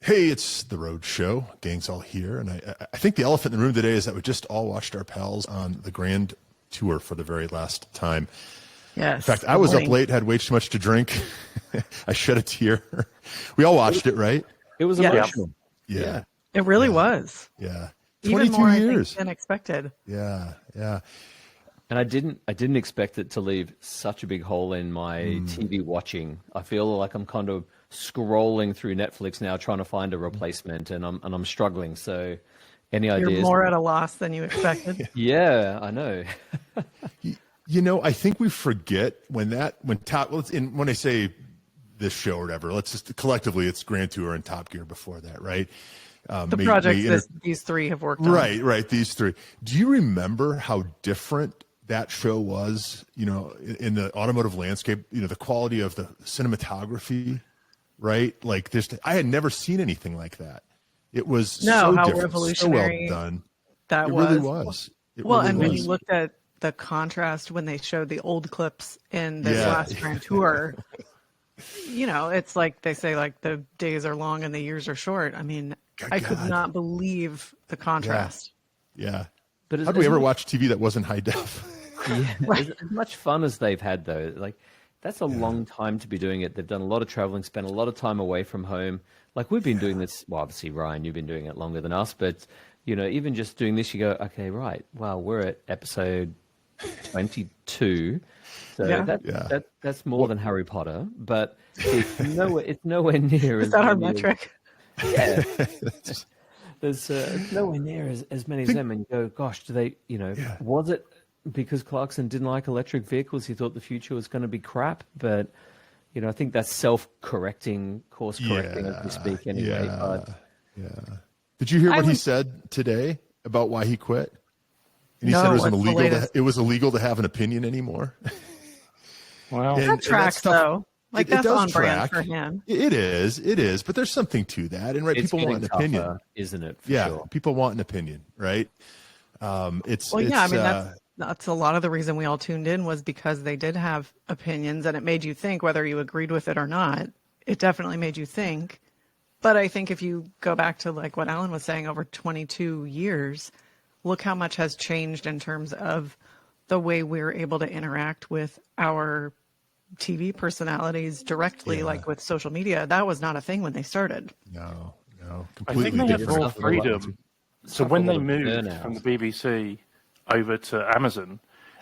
Hey, it's the Road Show. Gang's all here. And I think the elephant in the room today is that we just all watched our pals on the Grand Tour for the very last time. Yes. In fact, I was up late, had way too much to drink. I shed a tear. We all watched it, right? It was emotional. Yeah. It really was. Yeah. 22 more years. years. Than expected. Yeah. And I didn't expect it to leave such a big hole in my TV watching. I feel like I'm kind of scrolling through Netflix now trying to find a replacement, and I'm struggling. So any ideas? You're more at a loss than you expected. Yeah, I know. You know, I think we forget when I say this show or whatever, let's just collectively, it's Grand Tour and Top Gear before that, right? The projects these three have worked on. Right, these three. Do you remember how different that show was, you know, in the automotive landscape, you know, the quality of the cinematography, right? Like I had never seen anything like that. It was so different, revolutionary so well done. That it was. really was. When you looked at the contrast when they showed the old clips in this last Grand Tour, you know, it's like they say, like, the days are long and the years are short. I mean, I could not believe the contrast. Yeah. But how did we ever watch TV that wasn't high def? As much fun as they've had, though, like, that's a long time to be doing it. They've done a lot of traveling, spent a lot of time away from home. Like, we've been doing this, well, obviously, Ryan, you've been doing it longer than us, but, you know, even just doing this, you go, okay, right, wow, we're at episode 22. So that's more than Harry Potter, but it's nowhere near. Is that our metric? Yeah. There's nowhere near as many as them, and you go, gosh, do they, you know, was it because Clarkson didn't like electric vehicles? He thought the future was going to be crap, but, you know, I think that's self-correcting, course-correcting as we speak anyway. Did you hear what he said today about why he quit? And he said it was illegal to have an opinion anymore. Well, that tracks, though. Like, that's on brand for him. It is, but there's something to that, and people want an opinion, isn't it? Sure. People want an opinion, right? I mean, that's a lot of the reason we all tuned in was because they did have opinions, and it made you think whether you agreed with it or not. It definitely made you think. But I think if you go back to, like, what Alan was saying, over 22 years, look how much has changed in terms of the way we're able to interact with our TV personalities directly, like with social media. That was not a thing when they started. No, completely different. I think they have more freedom. So when they moved from the BBC over to Amazon,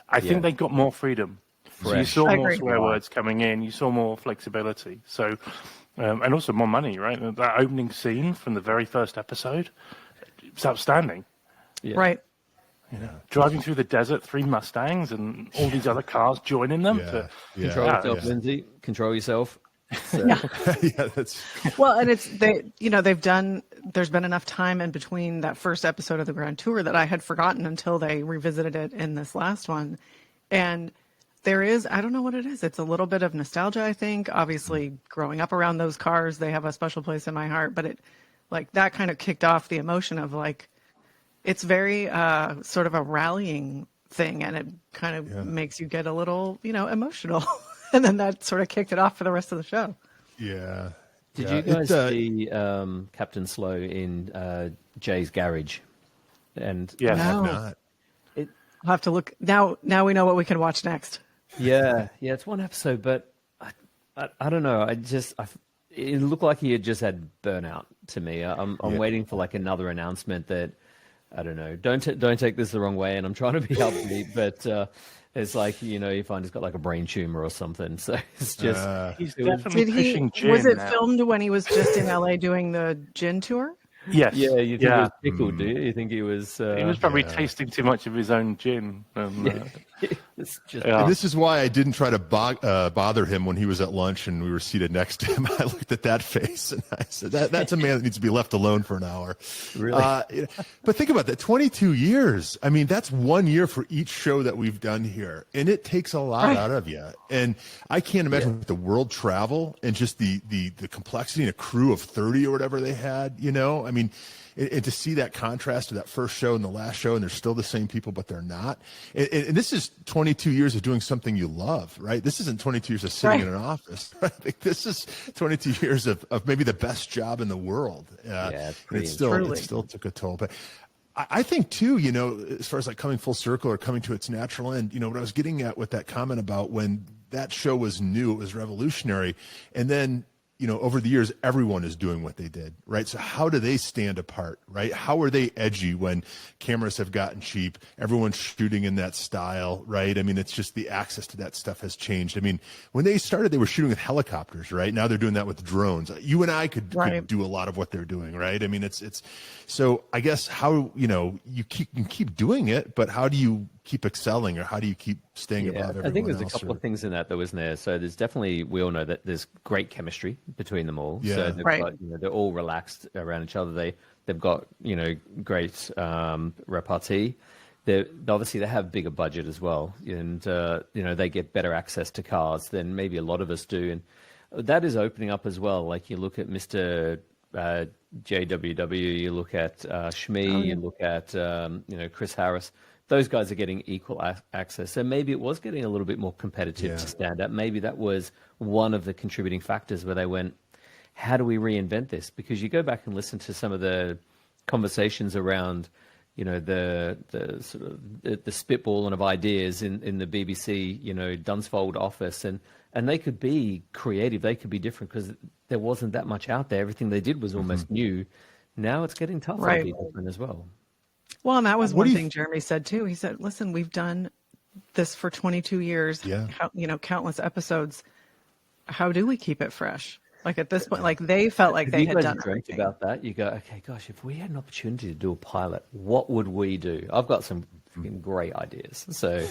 I think they got more freedom. So you saw more swear words coming in. You saw more flexibility. So, and also more money, right? That opening scene from the very first episode, it's outstanding. Yeah. Right. You know, driving through the desert, 3 Mustangs and all these other cars joining them. Control yourself, Lindsay. Control yourself. So. Well, and they've done. There's been enough time in between that first episode of the Grand Tour that I had forgotten until they revisited it in this last one, and there is, I don't know what it is. It's a little bit of nostalgia, I think. Obviously, growing up around those cars, they have a special place in my heart. But it, like, that kind of kicked off the emotion of, like, it's very sort of a rallying thing, and it kind of makes you get a little, you know, emotional. And then that sort of kicked it off for the rest of the show. Yeah. Did you guys see Captain Slow in Jay's garage? And no. I have not. I'll have to look. Now we know what we can watch next. Yeah, it's one episode, but I don't know. It looked like he had just had burnout to me. I'm waiting for, like, another announcement that, I don't know. Don't take this the wrong way, and I'm trying to be upbeat, but it's like, you know, you find he's got, like, a brain tumor or something. So it's just he's definitely pushing gin. Was it now. filmed when he was just in LA doing the gin tour? Yes. Yeah, you think he was pickled, do you? You think he was... he was probably tasting too much of his own gin. It's just, and this is why I didn't try to bother him when he was at lunch and we were seated next to him. I looked at that face and I said, that's a man that needs to be left alone for an hour. Really? But think about that, 22 years. I mean, that's 1 year for each show that we've done here. And it takes a lot out of you. And I can't imagine with the world travel and just the complexity and a crew of 30 or whatever they had, you know? I mean, and to see that contrast to that first show and the last show, and they're still the same people, but they're not. And this is 22 years of doing something you love, right? This isn't 22 years of sitting in an office. Right? Like, this is 22 years of maybe the best job in the world. It still took a toll. But I think too, you know, as far as like coming full circle or coming to its natural end, you know, what I was getting at with that comment about when that show was new, it was revolutionary. And then, you know, over the years, everyone is doing what they did, right? So how do they stand apart, right? How are they edgy when cameras have gotten cheap? Everyone's shooting in that style, right? I mean, it's just the access to that stuff has changed. I mean, when they started, they were shooting with helicopters, right? Now they're doing that with drones. You and I could do a lot of what they're doing, right? I mean, it's so I guess how, you know, you can keep doing it, but how do you keep excelling, or how do you keep staying above everyone else? I think there's a couple of things in that, though, isn't there? So there's definitely, we all know that there's great chemistry between them all. So they've got, you know, they're all relaxed around each other. They've got, you know, great repartee. Obviously they have bigger budget as well, and you know, they get better access to cars than maybe a lot of us do, and that is opening up as well. Like you look at Mr. JWW, you look at Shmi, you look at you know, Chris Harris. Those guys are getting equal access. So maybe it was getting a little bit more competitive to stand out. Maybe that was one of the contributing factors where they went, how do we reinvent this? Because you go back and listen to some of the conversations around, you know, the sort of the spitballing of ideas in the BBC, you know, Dunsfold office, and they could be creative, they could be different because there wasn't that much out there. Everything they did was almost new. Now it's getting tougher to be different as well. Well, and that was one thing Jeremy said too. He said, listen, we've done this for 22 years, you know, countless episodes. How do we keep it fresh? Like at this point, like they felt like they had done everything. About that, you go, okay, gosh, if we had an opportunity to do a pilot, what would we do? I've got some great ideas, so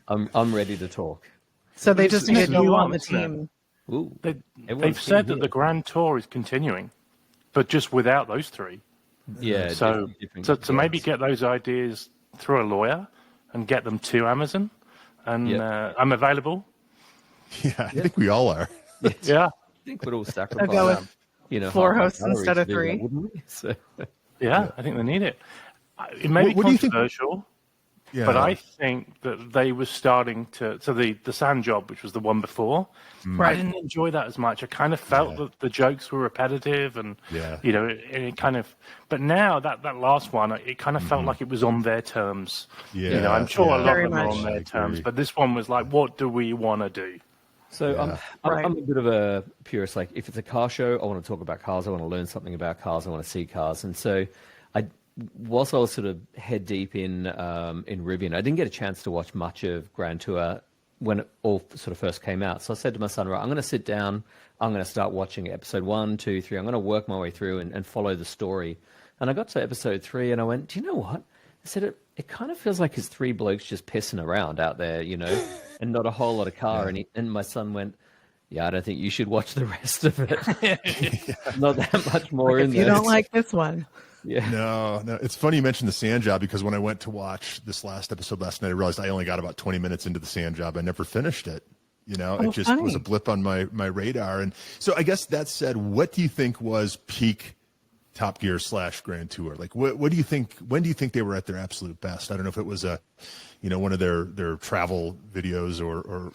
I'm ready to talk. So they just needed you on the team. Ooh, they've said that the Grand Tour is continuing, but just without those three. Yeah. So to maybe get those ideas through a lawyer and get them to Amazon, and I'm available. Yeah, I think we all are. Yeah. I think we'd all sacrifice, you know, 4 hosts instead of 3. That, wouldn't we? So, I think they need it. It may be controversial, but I think that they were starting to. So the Sand Job, which was the one before, I didn't enjoy that as much. I kind of felt that the jokes were repetitive, and you know, it kind of. But now that last one, it kind of felt like it was on their terms. Yeah, you know, I'm sure a lot of them are on their terms, but this one was like, what do we want to do? So I'm a bit of a purist. Like, if it's a car show, I want to talk about cars. I want to learn something about cars. I want to see cars. And so, whilst I was sort of head deep in Rivian, I didn't get a chance to watch much of Grand Tour when it all sort of first came out. So I said to my son, right, I'm going to sit down. I'm going to start watching episode 1, 2, 3. I'm going to work my way through and follow the story. And I got to episode 3, and I went, do you know what? I said, it kind of feels like it's 3 blokes just pissing around out there, you know, and not a whole lot of car. And my son went, I don't think you should watch the rest of it. Not that much more in there. You don't like this one. Yeah. No. It's funny you mentioned the Sand Job, because when I went to watch this last episode last night, I realized I only got about 20 minutes into the Sand Job. I never finished it. You know, it just was a blip on my radar. And so I guess that said, what do you think was peak Top Gear / Grand Tour? Like, what do you think? When do you think they were at their absolute best? I don't know if it was one of their travel videos or.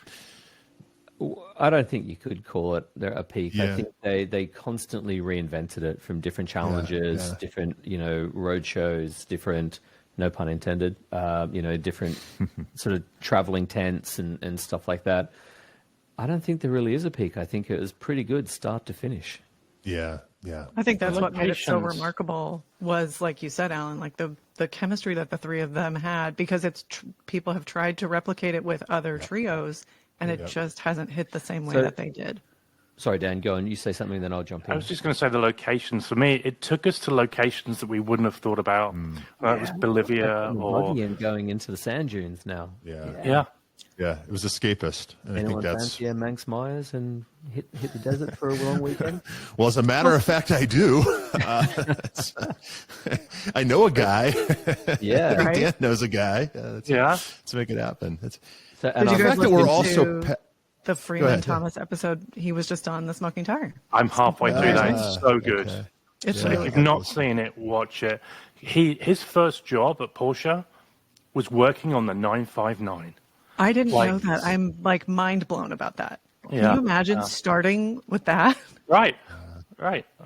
I don't think you could call it a peak. Yeah. I think they constantly reinvented it from different challenges, different, you know, road shows, different, no pun intended, you know, different sort of traveling tents and stuff like that. I don't think there really is a peak. I think it was pretty good start to finish. Yeah. I think that's what made it so remarkable was, like you said, Alan, like the chemistry that the 3 of them had, because people have tried to replicate it with other trios, and it just hasn't hit the same way that they did. Sorry, Dan, go on. You say something, then I'll jump in. I was just going to say the locations. For me, it took us to locations that we wouldn't have thought about. It was Bolivia and going into the sand dunes now. Yeah, it was escapist. And anyone I think that's fancy Manx Myers and hit the desert for a long weekend? Well, as a matter of fact, I do. I know a guy. Yeah, right? Dan knows a guy. Let's make it happen. So, and the fact that we're also the Freeman Thomas episode, he was just on the Smoking Tire. I'm halfway through that. It's so good. It's So if you've not seen it, watch it. His first job at Porsche was working on the 959. I didn't know that. I'm like mind blown about that. Yeah. Can you imagine starting with that? Right.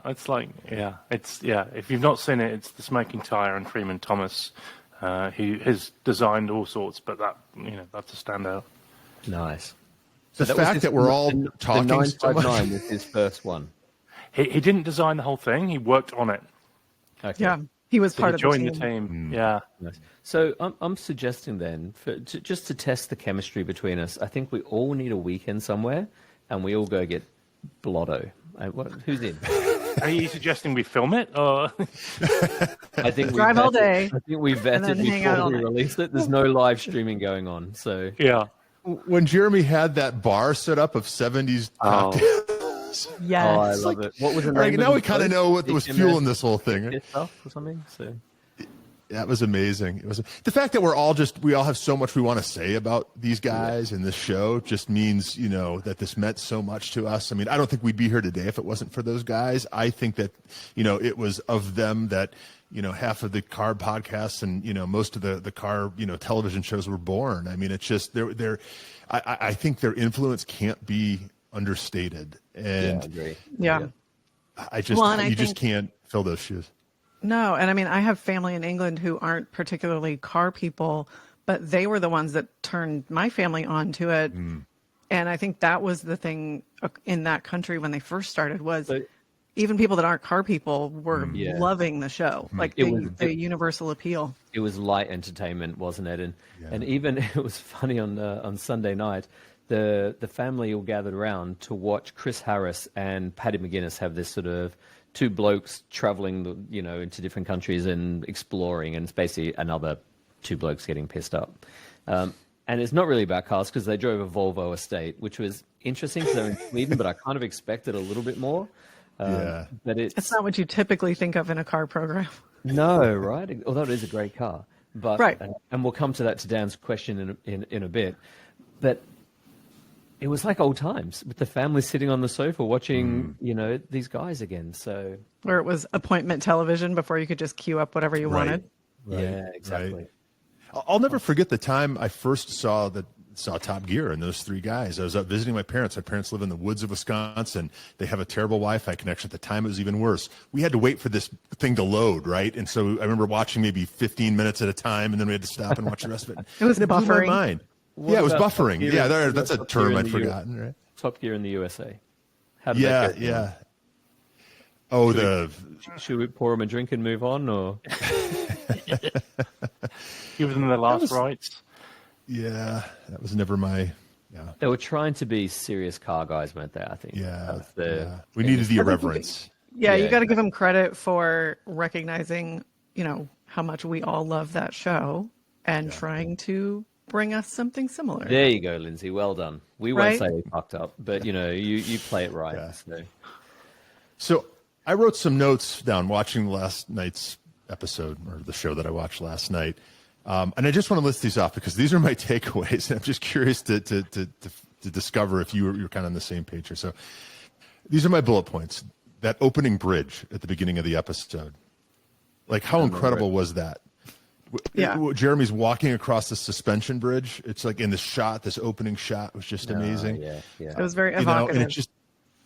It's like, if you've not seen it, it's the Smoking Tire and Freeman Thomas, who has designed all sorts, but that's a standout. Nice. The fact that we're all talking the so much. 959 was his first one. He didn't design the whole thing. He worked on it. Okay. Yeah, he was So part he of joined the the team. team. Yeah. Nice. So I'm suggesting then, just to test the chemistry between us, I think we all need a weekend somewhere, and we all go get blotto. Who's in? Are you suggesting we film it, or? I think Drive all day. I think we vetted before we released it. There's no live streaming going on, so Yeah. When Jeremy had that bar set up of 70s cocktails. Yes. Oh, I love it. What was the name? Now we kind of know what was fueling this whole thing. Stuff or something. So That was amazing. It was the fact that we all have so much we want to say about these guys and this show just means, that this meant so much to us. I mean, I don't think we'd be here today if it wasn't for those guys. I think that, it was of them that, half of the car podcasts and, most of the car, television shows were born. I mean, it's just I think their influence can't be understated. And I agree. Yeah. You just can't fill those shoes. No, and I mean, I have family in England who aren't particularly car people, but they were the ones that turned my family onto it. And I think that was the thing in that country when they first started was even people that aren't car people were loving the show, like the universal appeal. It was light entertainment, wasn't it? And even it was funny on Sunday night, the family all gathered around to watch Chris Harris and Paddy McGuinness have this sort of two blokes traveling, into different countries and exploring, and it's basically another two blokes getting pissed up. And it's not really about cars because they drove a Volvo Estate, which was interesting because they're in Sweden, but I kind of expected a little bit more. But it's not what you typically think of in a car program. No, right? Although it is a great car, but right. And we'll come to that to Dan's question in a bit, but. It was like old times with the family sitting on the sofa watching, these guys again. So where it was appointment television before you could just queue up whatever you wanted. Right. Yeah, exactly. Right. I'll never forget the time I first saw Top Gear and those three guys. I was up visiting my parents. My parents live in the woods of Wisconsin. They have a terrible Wi-Fi connection. At the time, it was even worse. We had to wait for this thing to load, right? And so I remember watching maybe 15 minutes at a time, and then we had to stop and watch the rest of it. It was buffering. Blew my mind. It was buffering. Yeah, that's a term I'd forgotten, right? Top Gear in the USA. Yeah. Oh, should we pour them a drink and move on, or give them the last rites? Yeah, that was never my. Yeah, they were trying to be serious car guys, weren't they? I think. Yeah, we needed the irreverence. You got to give them credit for recognizing, how much we all love that show and trying to bring us something similar. There you go, Lindsay. Well done. We won't say we fucked up, but you play it right. Yeah. So I wrote some notes down watching last night's episode, or the show that I watched last night, and I just want to list these off because these are my takeaways, and I'm just curious to discover if you're kind of on the same page here. So these are my bullet points. That opening bridge at the beginning of the episode, like how incredible was that? Yeah. Jeremy's walking across the suspension bridge. It's like in the shot, this opening shot was just amazing. Yeah. It was very evocative. And it's just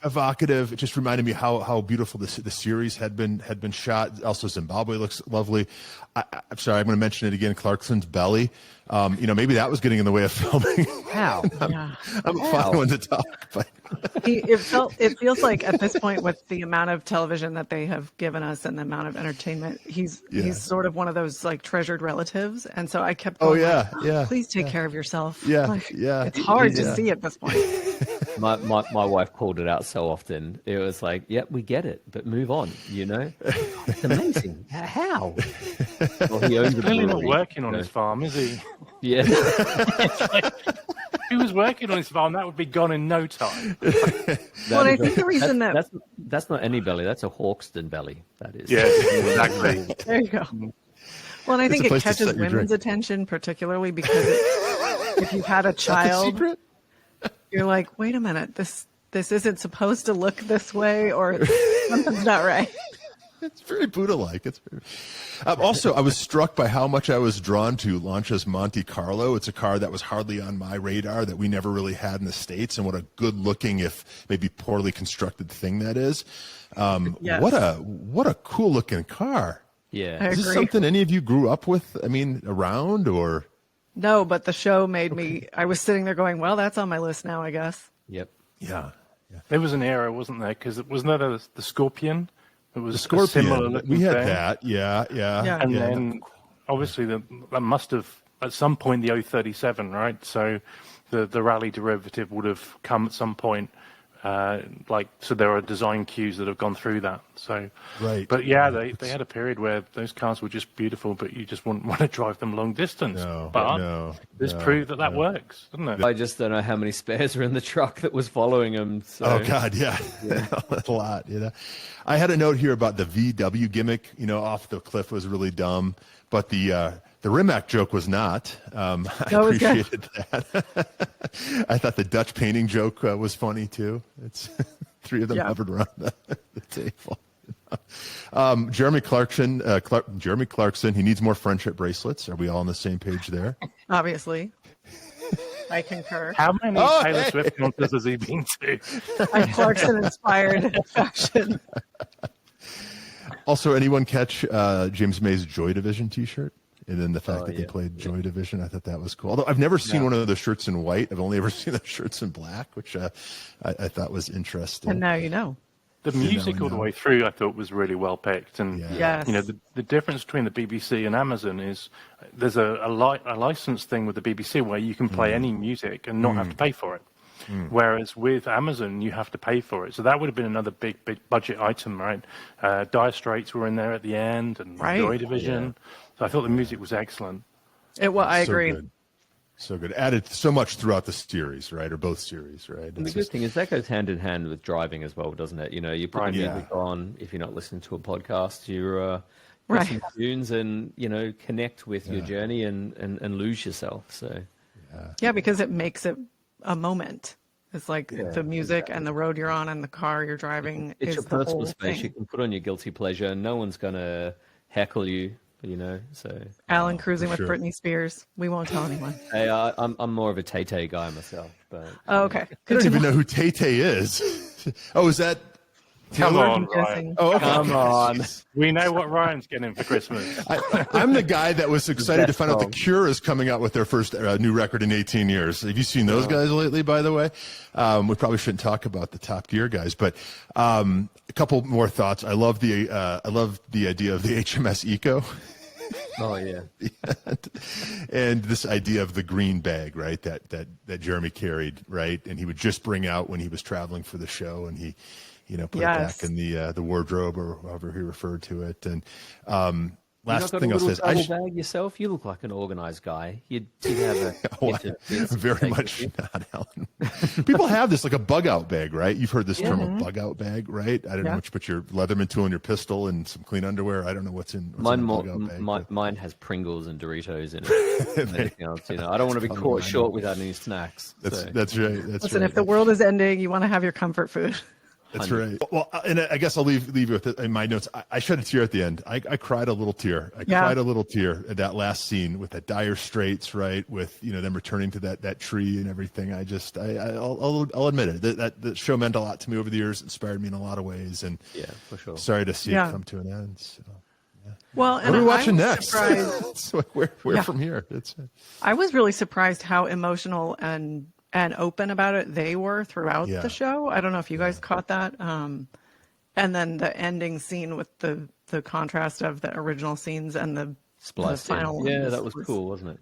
evocative. It just reminded me how beautiful the series had been shot. Also, Zimbabwe looks lovely. I'm sorry, I'm going to mention it again. Clarkson's belly. Maybe that was getting in the way of filming. How? I'm a fine one to talk, but it feels like at this point, with the amount of television that they have given us and the amount of entertainment, he's sort of one of those like treasured relatives. And so I kept going, please take care of yourself. It's hard to see at this point. My wife called it out so often. It was like, yep, we get it, but move on. It's amazing. How? Well, he owns He's clearly not working on his farm, is he? Yeah. If he was working on his farm, that would be gone in no time. Well, I think the reason that's not any belly. That's a Hawkston belly. That is. Yes, exactly. There you go. Well, and I think it catches women's attention particularly because if you've had a child, you're like, wait a minute, this isn't supposed to look this way, or something's not right. It's very Buddha-like. Also, I was struck by how much I was drawn to Lancia's Monte Carlo. It's a car that was hardly on my radar, that we never really had in the States, and what a good-looking, if maybe poorly constructed thing that is. Yes. What a cool-looking car. Yeah. Is this something any of you grew up with, around, or? No, but the show made me, I was sitting there going, well, that's on my list now, I guess. Yep. Yeah. There was an era, wasn't there? Because it wasn't there the Scorpion. It was The Scorpion. similar looking We had thing. that. Yeah. And then, obviously, that must have at some point the 037, right? So the rally derivative would have come at some point. So there are design cues that have gone through that. So, right. But yeah, they had a period where those cars were just beautiful, but you just wouldn't want to drive them long distance. This proved that works, doesn't it? I just don't know how many spares are in the truck that was following them. So. Oh God, yeah. A lot. I had a note here about the VW gimmick. Off the cliff was really dumb, but the Rimac joke was not. I appreciated that. I thought the Dutch painting joke was funny too. It's three of them hovered around the table. Jeremy Clarkson, he needs more friendship bracelets. Are we all on the same page there? Obviously. I concur. How many Taylor Swift concerts has he been to? I'm Clarkson-inspired fashion. Also, anyone catch James May's Joy Division T-shirt? And then the fact that he played Joy Division, I thought that was cool. Although I've never seen one of the shirts in white. I've only ever seen the shirts in black, which I thought was interesting. And now you know. The music all the way through, I thought, was really well picked. And the difference between the BBC and Amazon is there's a license thing with the BBC where you can play any music and not have to pay for it. Whereas with Amazon, you have to pay for it. So that would have been another big budget item, right? Dire Straits were in there at the end, and Joy Division. Yeah. So I thought the music was excellent. I agree. Good. So good. Added so much throughout the series, right? Or both series, right? And the good thing is that goes hand in hand with driving as well, doesn't it? You put music on if you're not listening to a podcast, you're listening to tunes and, connect with your journey and lose yourself. So because it makes it a moment. It's like the music and the road you're on and the car you're driving. It's is your the personal whole space. thing. You can put on your guilty pleasure. No one's going to heckle you. So Alan cruising with Britney Spears. We won't tell anyone. Hey, I'm more of a Tay-Tay guy myself, but okay. I don't even know who Tay-Tay is. Oh, is that? Come on, Ryan. Oh, okay. Come on. We know what Ryan's getting for Christmas. I'm the guy that was excited to find out The Cure is coming out with their first new record in 18 years. Have you seen those guys lately, by the way? We probably shouldn't talk about the Top Gear guys, but a couple more thoughts. I love the idea of the HMS Eco. Oh yeah. And this idea of the green bag, right? That Jeremy carried, right? And he would just bring out when he was traveling for the show, and he, put it back in the wardrobe or however he referred to it. And last thing I'll say is, bag yourself. You look like an organized guy. You'd have a very much not, Alan. People have this like a bug out bag, right? You've heard this term, a bug out bag, right? I don't know what you put your Leatherman tool and your pistol and some clean underwear. I don't know what's in mine. In a bug out bag, mine has Pringles and Doritos in it. Anything else, I don't want to be caught short without any snacks. That's right. Listen, if the world is ending, you want to have your comfort food. That's right. Well, and I guess I'll leave you with it in my notes. I shed a tear at the end. I cried a little tear. I cried a little tear at that last scene with that Dire Straits, right? With them returning to that tree and everything. I'll admit it. That the show meant a lot to me over the years. Inspired me in a lot of ways. And for sure. Sorry to see it come to an end. So, well, and what are we watching next? So where from here? I was really surprised how emotional and open about it they were throughout the show. I don't know if you guys caught that. And then the ending scene with the contrast of the original scenes and the final one. Yeah, that was cool, wasn't it?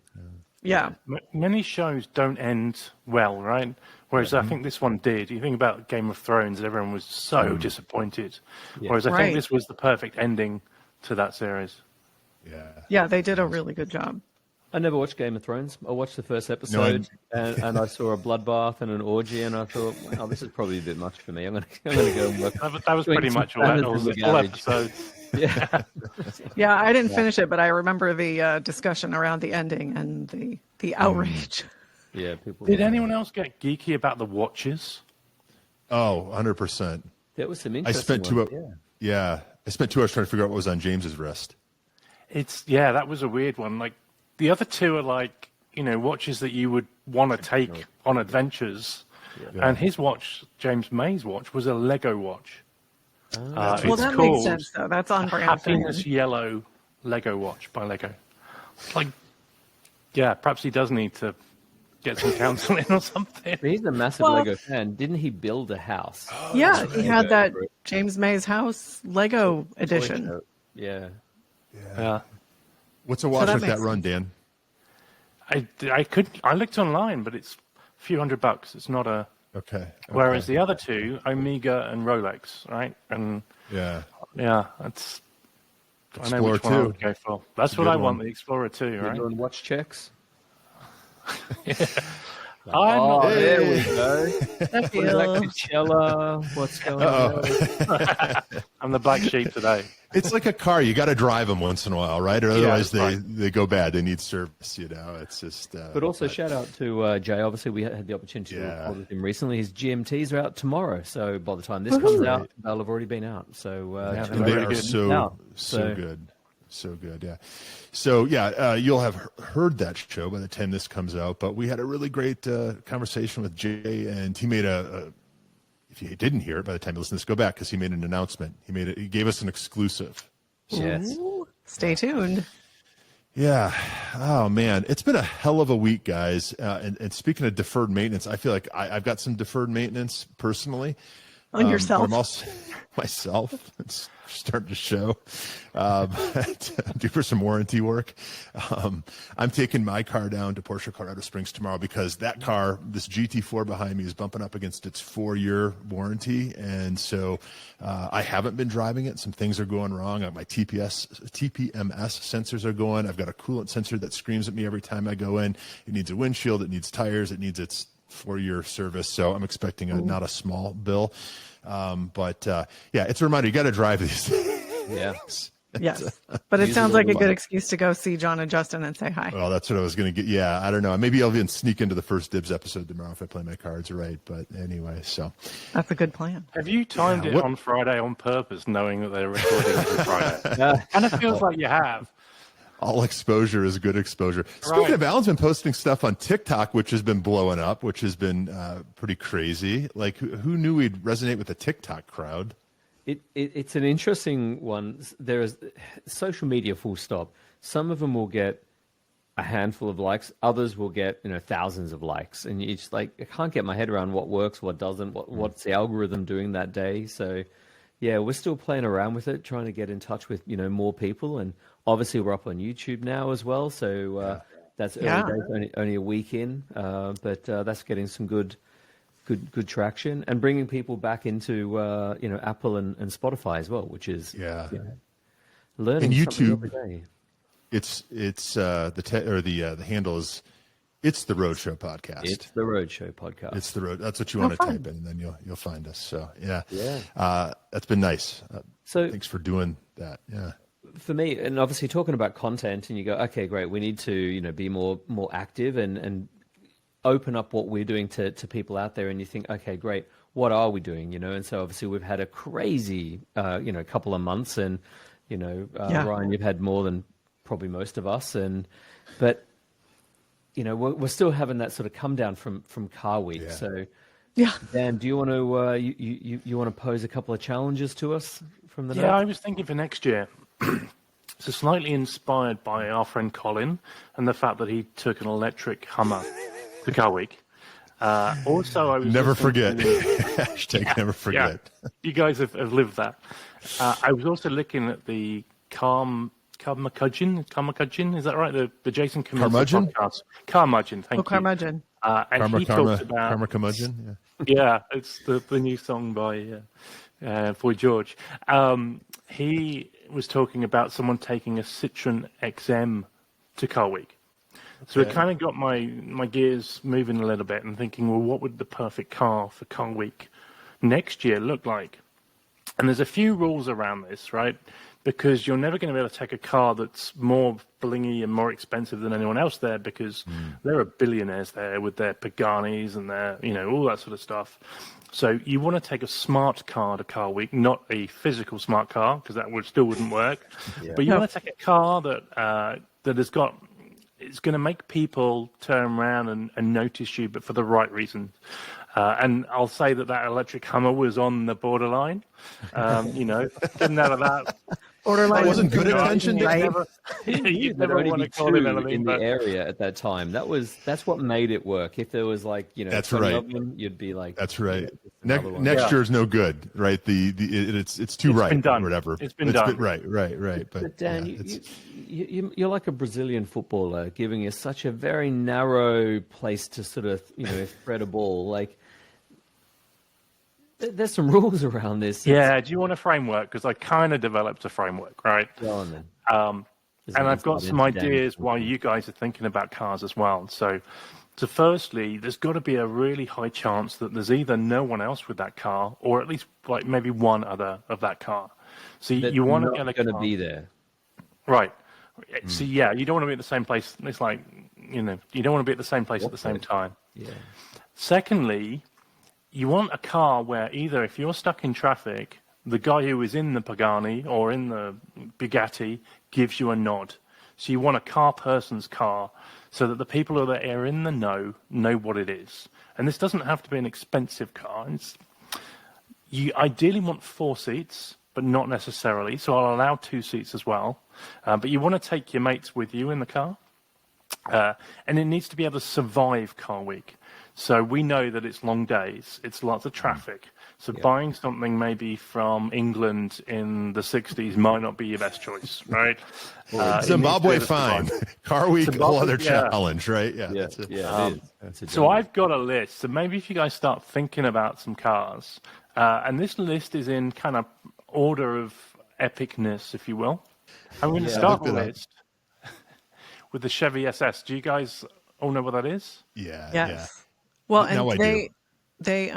Yeah. Many shows don't end well, right? Whereas I think this one did. You think about Game of Thrones, and everyone was so disappointed. Yeah. Whereas I think this was the perfect ending to that series. Yeah, they did a really good job. I never watched Game of Thrones. I watched the first episode, and I saw a bloodbath and an orgy, and I thought, well, this is probably a bit much for me. I'm going to go and look. That was pretty much all episode. Yeah, I didn't finish it, but I remember the discussion around the ending and the outrage. Yeah, people. Did anyone else get geeky about the watches? Oh, 100%. There was some interesting. I spent I spent 2 hours trying to figure out what was on James's wrist. That was a weird one. Like the other two are like, watches that you would want to take on adventures. Yeah. And his watch, James May's watch, was a Lego watch. Well, that makes sense, though. That's on brand. Happiness Yellow Lego watch by Lego. It's like, perhaps he does need to get some counseling or something. He's a massive Lego fan. Didn't he build a house? He had that James May's house Lego edition. Yeah. What's a watch like that run, Dan? I looked online, but it's a few $100. It's not a... Okay. Whereas the other two, Omega and Rolex, right? And that's... Explorer I know which one I would 2. go for. That's what I want, the Explorer 2, right? You're doing watch checks? There we go. That Coachella. What's going on? I'm the black sheep today. It's like a car. You got to drive them once in a while, right? Or otherwise they go bad. They need service, It's just... but also shout out to Jay. Obviously, we had the opportunity to record with him recently. His GMTs are out tomorrow. So by the time this comes out, they'll have already been out. So they are so good. So good, yeah. So, you'll have heard that show by the time this comes out. But we had a really great conversation with Jay, and he made if you didn't hear it by the time you listen to this, go back because he made an announcement. He gave us an exclusive. Yes. Stay tuned. Yeah. Oh, man. It's been a hell of a week, guys. And speaking of deferred maintenance, I feel like I've got some deferred maintenance personally. On yourself? I'm also myself. It's starting to show. Do for some warranty work. I'm taking my car down to Porsche Colorado Springs tomorrow because that car, this GT4 behind me, is bumping up against its 4-year warranty. And so I haven't been driving it. Some things are going wrong. My TPMS sensors are going. I've got a coolant sensor that screams at me every time I go in. It needs a windshield. It needs tires. It needs its 4-year service. So I'm expecting not a small bill. But it's a reminder. You got to drive these things. Yeah. Yes. But it sounds like a good excuse to go see John and Justin and say hi. Well, that's what I was going to get. Yeah. I don't know. Maybe I'll even sneak into the first Dibs episode tomorrow if I play my cards right. But anyway, so. That's a good plan. Have you timed it on Friday on purpose, knowing that they're recording on Friday? And it feels like you have. All exposure is good exposure. Speaking of, Alan's been posting stuff on TikTok, which has been blowing up, which has been pretty crazy. Like, who knew we'd resonate with the TikTok crowd? It's an interesting one. There is social media full stop. Some of them will get a handful of likes. Others will get thousands of likes. And you just like, I can't get my head around what works, what doesn't, what's the algorithm doing that day. So yeah, we're still playing around with it, trying to get in touch with more people. And obviously we're up on YouTube now as well. So that's early days, only a week in, but that's getting some good traction and bringing people back into Apple and Spotify as well, which is learning. And YouTube every day. It's the handle is It's the Road Show Podcast. It's the Road Show Podcast. It's the Road. That's what you want to type in, and then you'll find us. So that's been nice. So thanks for doing that. Yeah. For me, and obviously talking about content, and you go, okay, great. We need to be more active and open up what we're doing to people out there. And you think, okay, great. What are we doing? And so obviously we've had a crazy couple of months, and Ryan, you've had more than probably most of us, but. We're still having that sort of come down from Car Week. Yeah. So, Dan, do you want to you want to pose a couple of challenges to us from the? Yeah, I was thinking for next year. So slightly inspired by our friend Colin and the fact that he took an electric Hummer to Car Week. Also, I was never forget. Hashtag never forget. Yeah. You guys have lived that. I was also looking at the Carmacudgeon, is that right? The Jason Camillo podcast. Carmudgeon, thank you. Carmudgeon. And he talks about Carmacudgeon. Yeah, it's the new song by Boy George. He was talking about someone taking a Citroen XM to Car Week. So it kind of got my gears moving a little bit and thinking, well, what would the perfect car for Car Week next year look like? And there's a few rules around this, right? Because you're never going to be able to take a car that's more blingy and more expensive than anyone else there, because there are billionaires there with their Paganis and their, all that sort of stuff. So you want to take a smart car to Car Week, not a physical smart car, because that still wouldn't work. But you want to take a car that has got, it's going to make people turn around and notice you, but for the right reasons. And I'll say that electric Hummer was on the borderline. Getting out of that. Borderline wasn't good attention. Right? You'd never want to call him anything in the area at that time. That's what made it work. If there was that's 20 right. of them, you'd be like, that's right. Next year's no good, right? It's too right. Been done. Or whatever. It's been done. Right. But Dan, you're like a Brazilian footballer, giving you such a very narrow place to sort of thread a ball. Like, there's some rules around this. Yeah, do you want a framework? Because I kind of developed a framework, right? Go on then. And I've got some ideas while you guys are thinking about cars as well. So firstly, there's got to be a really high chance that there's either no one else with that car, or at least like maybe one other of that car. So you want to get a car. Going to be there, right? So you don't want to be at the same place. It's like you don't want to be at the same place at the same time. Yeah. Secondly, you want a car where either if you're stuck in traffic, the guy who is in the Pagani or in the Bugatti gives you a nod. So you want a car person's car so that the people who are in the know what it is. And this doesn't have to be an expensive car. You ideally want 4 seats, but not necessarily. So I'll allow 2 seats as well. But you want to take your mates with you in the car. And it needs to be able to survive Car Week. So we know that it's long days, it's lots of traffic. So buying something maybe from England in the 60s might not be your best choice, right? Zimbabwe, fine. Car Week, a whole other challenge, right? It is. So I've got a list. So maybe if you guys start thinking about some cars, and this list is in kind of order of epicness, if you will. I'm going to start the list with the Chevy SS. Do you guys all know what that is? Yeah. Yes. Yeah. Well, Now and they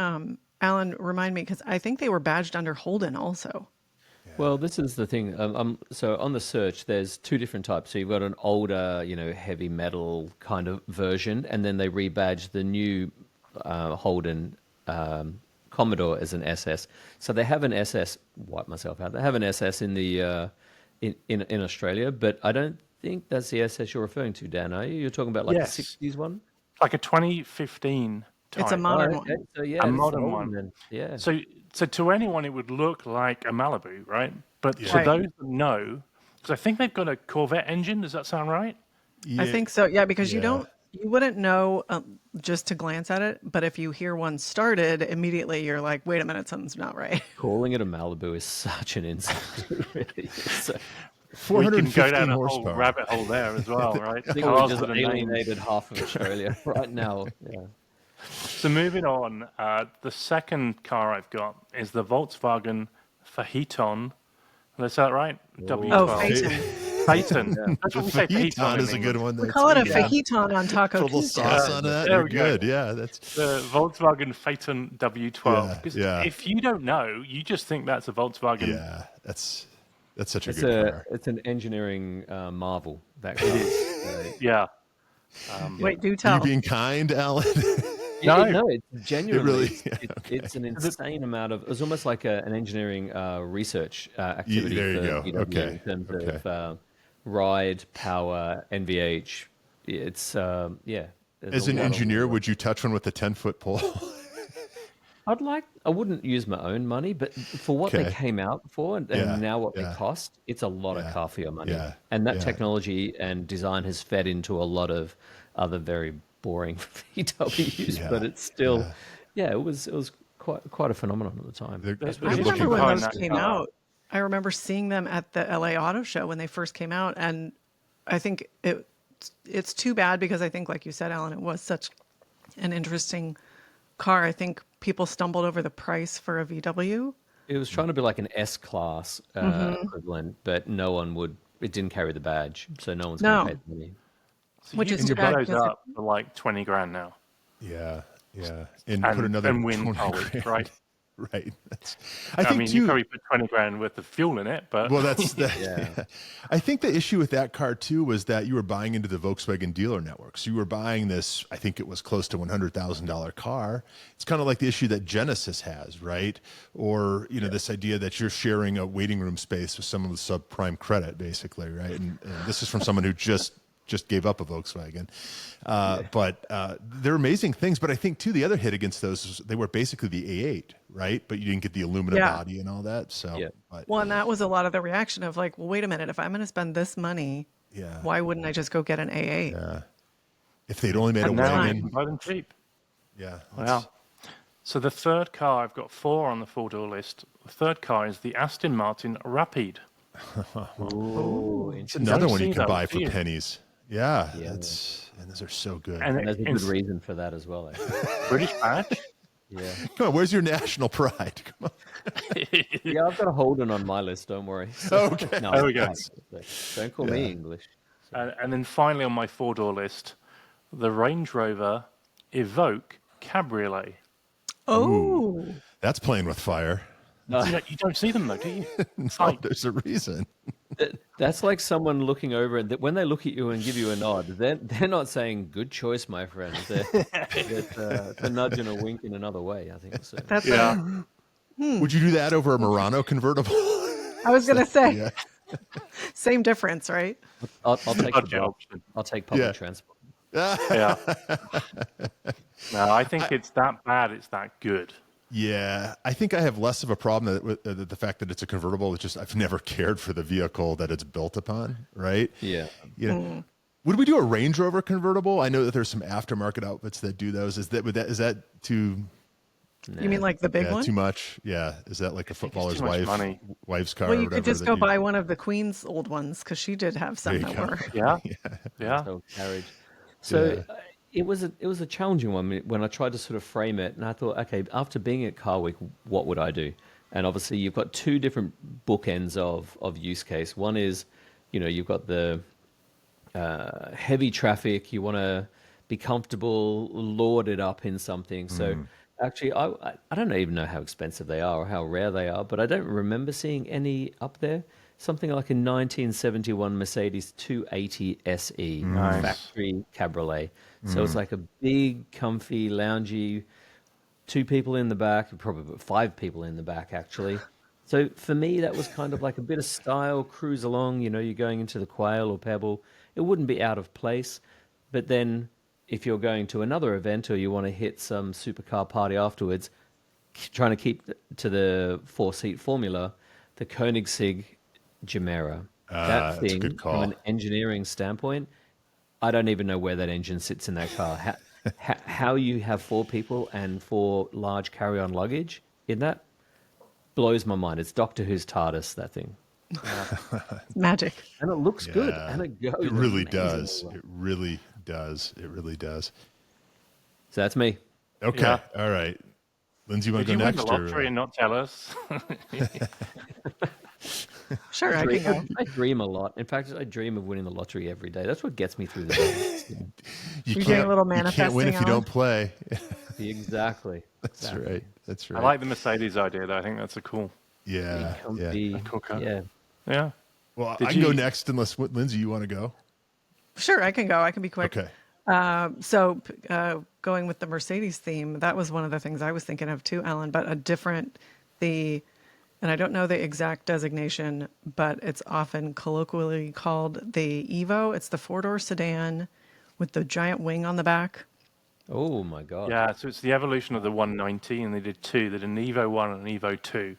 Alan, remind me, because I think they were badged under Holden also. Well, this is the thing. So on the search, there's 2 different types. So you've got an older, heavy metal kind of version, and then they rebadge the new Holden Commodore as an SS. So they have an SS. Wipe myself out. They have an SS in the in Australia, but I don't think that's the SS you're referring to, Dan. Are you? You're talking about like the 60s one, like a 2015. Type. It's a modern one. So, a modern one. Then. Yeah. So to anyone, it would look like a Malibu, right? But to those that know, because I think they've got a Corvette engine. Does that sound right? Yeah. I think so. Yeah, because you wouldn't know just to glance at it. But if you hear one started, immediately you're like, wait a minute, something's not right. Calling it a Malibu is such an insult. Really. So, we can go down a whole rabbit hole there as well, right? I think we just alienated half of Australia right now. Yeah. So moving on, the second car I've got is the Volkswagen Phaeton. Is that right? W12. Oh, Phaeton. Phaeton. Yeah. That's what we say. Phaeton is a good one. We call it a Phaeton on Taco Tuesday. Little sauce on that. You're good. Yeah, that's the Volkswagen Phaeton W12. Because if you don't know, you just think that's a Volkswagen. Yeah, that's such a good car. It's an engineering marvel. That car. It is. Yeah. Wait, do tell. Are you being kind, Alan? No, it's genuinely. It's an insane amount of. It's almost like an engineering research activity. There you go. VW in terms of ride, power, NVH. It's As an engineer, would you touch one with a 10-foot pole? I wouldn't use my own money, but for what they came out for and now what they cost, it's a lot of car for your money. Yeah. And that technology and design has fed into a lot of other very boring VWs, but it's still, it was quite a phenomenon at the time. I remember when those came out. I remember seeing them at the LA Auto Show when they first came out, and I think it's too bad because I think, like you said, Alan, it was such an interesting car. I think people stumbled over the price for a VW. It was trying to be like an S-Class equivalent, but no one would. It didn't carry the badge, so no one's going to pay the money. So which is too bad. Those up for like $20,000 now. Yeah, and put another and win college, right? Right. I think mean, too, you probably put 20 grand worth of fuel in it, but well, that's I think the issue with that car too was that you were buying into the Volkswagen dealer network. So you were buying this, I think it was close to $100,000 car. It's kind of like the issue that Genesis has, right? Or, this idea that you're sharing a waiting room space with someone with subprime credit, basically, right? And this is from someone who just gave up a Volkswagen. But they're amazing things. But I think, too, the other hit against those was they were basically the A8, right? But you didn't get the aluminum body and all that. So, well, and that was a lot of the reaction of like, well, wait a minute, if I'm going to spend this money, why wouldn't I just go get an A8? Yeah. If they'd only made and a now wagon. you can buy them cheap. Yeah. Wow. So the third car, I've got 4 on the 4-door list. The third car is the Aston Martin Rapide. Ooh, it's another one you can buy for you? pennies. Yeah, and those are so good. And there's a good reason for that as well. British badge. Yeah. Come on, where's your national pride? Come on. Yeah, I've got a Holden on my list. Don't worry. So, okay. No, there we go. Don't call me English. So. And then finally on my 4-door list, the Range Rover Evoque Cabriolet. Oh, ooh, that's playing with fire. You don't see them though, do you? No, there's a reason. That's like someone looking over, and when they look at you and give you a nod, they're not saying "good choice, my friend." It's a nudge and a wink in another way. I think so. that's Would you do that over a Murano convertible? I was gonna say, same difference, right? I'll take the option. I'll take public transport. Yeah. No, I think it's that bad. It's that good. Yeah, I think I have less of a problem with the fact that it's a convertible. It's just I've never cared for the vehicle that it's built upon, right? Yeah. Would we do a Range Rover convertible? I know that there's some aftermarket outfits that do those. Is that too? You mean like the big one? Too much? Yeah. Is that like a footballer's wife's car? Well, or you could whatever just go buy one of the Queen's old ones because she did have some that were. Yeah. So carriage. So. It was a challenging one when I tried to sort of frame it, and I thought, okay, after being at Car Week, what would I do? And obviously, you've got 2 different bookends of use case. One is, you've got the heavy traffic. You want to be comfortable, lord it up in something. So actually, I don't even know how expensive they are or how rare they are, but I don't remember seeing any up there. Something like a 1971 Mercedes 280 SE factory cabriolet. So it's like a big, comfy, loungy, 2 people in the back, probably 5 people in the back, actually. So for me, that was kind of like a bit of style, cruise along, you're going into the Quail or Pebble. It wouldn't be out of place. But then if you're going to another event or you want to hit some supercar party afterwards, trying to keep to the 4-seat formula, the Koenigsegg Gemera. That thing, good call. from an engineering standpoint, I don't even know where that engine sits in that car. How you have 4 people and 4 large carry-on luggage in that blows my mind. It's Doctor Who's TARDIS, that thing. Magic. And it looks good. And it goes. It really does. It really does. So that's me. Okay. Yeah. All right. Lindsay, you want to go next? Did you win the lottery and not tell us? Sure, I can go. I dream a lot. In fact, I dream of winning the lottery every day. That's what gets me through the day. You're doing a little manifesting. You can't win if you don't play. Exactly. That's right. I like the Mercedes idea, though. I think that's a cool. Yeah. Cool car. Yeah. Well, I can go next unless, Lindsay, you want to go? Sure, I can go. I can be quick. Okay. So going with the Mercedes theme, that was one of the things I was thinking of too, Alan, but and I don't know the exact designation, but it's often colloquially called the Evo. It's the 4-door sedan with the giant wing on the back. Oh my God. Yeah, so it's the evolution of the 190, and they did 2. They did an Evo 1 and an Evo 2.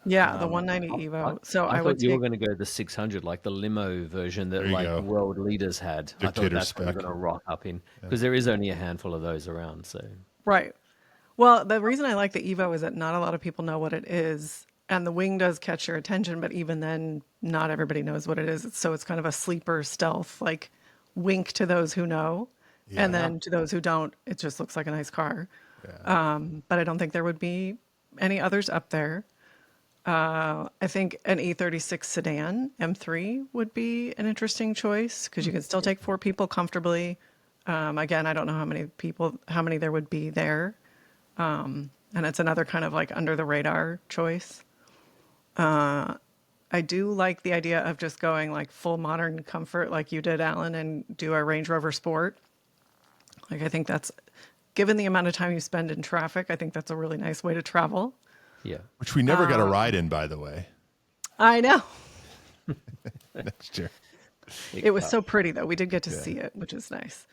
Yeah, the 190 Evo. I thought you were going to go the 600, like the limo version that world leaders had. I thought that's what we're going to rock up in, because there is only a handful of those around. So right. Well, the reason I like the Evo is that not a lot of people know what it is. And the wing does catch your attention, but even then, not everybody knows what it is. So it's kind of a sleeper stealth, like wink to those who know. Yeah. And then to those who don't, it just looks like a nice car. Yeah. But I don't think there would be any others up there. I think an E36 sedan, M3, would be an interesting choice because you can still take 4 people comfortably. Again, I don't know how many there would be there. and it's another kind of like under the radar choice. I do like the idea of just going like full modern comfort like you did, Alan, and do a Range Rover Sport. Like, I think that's, given the amount of time you spend in traffic, I think that's a really nice way to travel. Yeah. Which we never got a ride in, by the way. I know. Next year. It was so pretty, though. We did get to see it, which is nice.